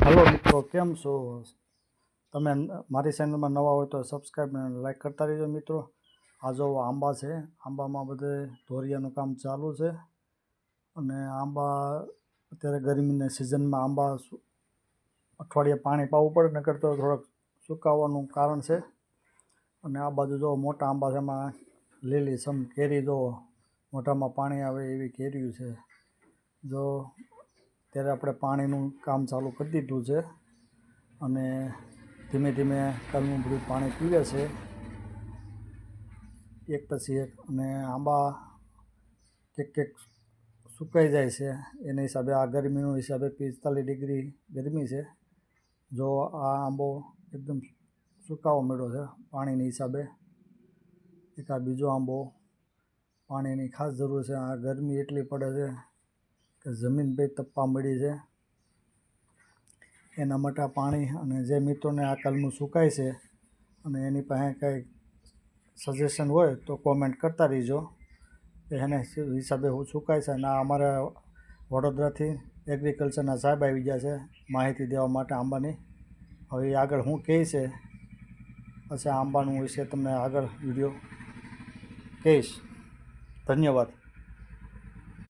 Hello मित्रों, केम छो? तमे मारी चेनल में नवा हो तो सब्सक्राइब ने लाइक करता रहो मित्रों। आ जो आंबा है, आंबा में बधे धोरियानुं काम चालू है अने आंबा अत्यारे गरमी सीजन में आंबा अठवाडिये पाणी पावुं पड़े, नकर तो थोड़ा सुकावानुं कारण है। अने आ बाजू जो मोटा आंबा है एमां લીલી સમ કેરી जो मोटामां पाणी आवे एवी केरीओ छे। जो त्यारे आपणे पाणीनुं काम चालू करी दीधुं छे अने धीमे धीमे कलमुं बधुं पाणी पीवे छे एक पछी एक। अने आंबा केक सुकाई जाय छे एना हिसाबे आ गरमीनुं हिसाबे 45 डिग्री गरमी छे। जो आ आंबो एकदम सुकावा मळ्यो छे पाणीनी हिसाबे। एक आ बीजो आंबो पाणीनी खास जरूर छे। आ गरमी एटली पड़े छे के जमीन पे तपवा मळी छे एना माटे आ पाणी। अने जे मित्रोने आ कलमું सुकाय छे अने एनी पासे कांई सजेशन होय तो कॉमेंट करता रहीजो के एना हिसाबे हुं सुकाय छे। अने अमारा वडोदराथी एग्रीकल्चरना साहेब आवी गया छे माहिती देवा माटे आंबानी। हवे ए आगळ हुं कहे छे पछी आंबानुं विषे तमने आगळ विडियो कहीश। धन्यवाद।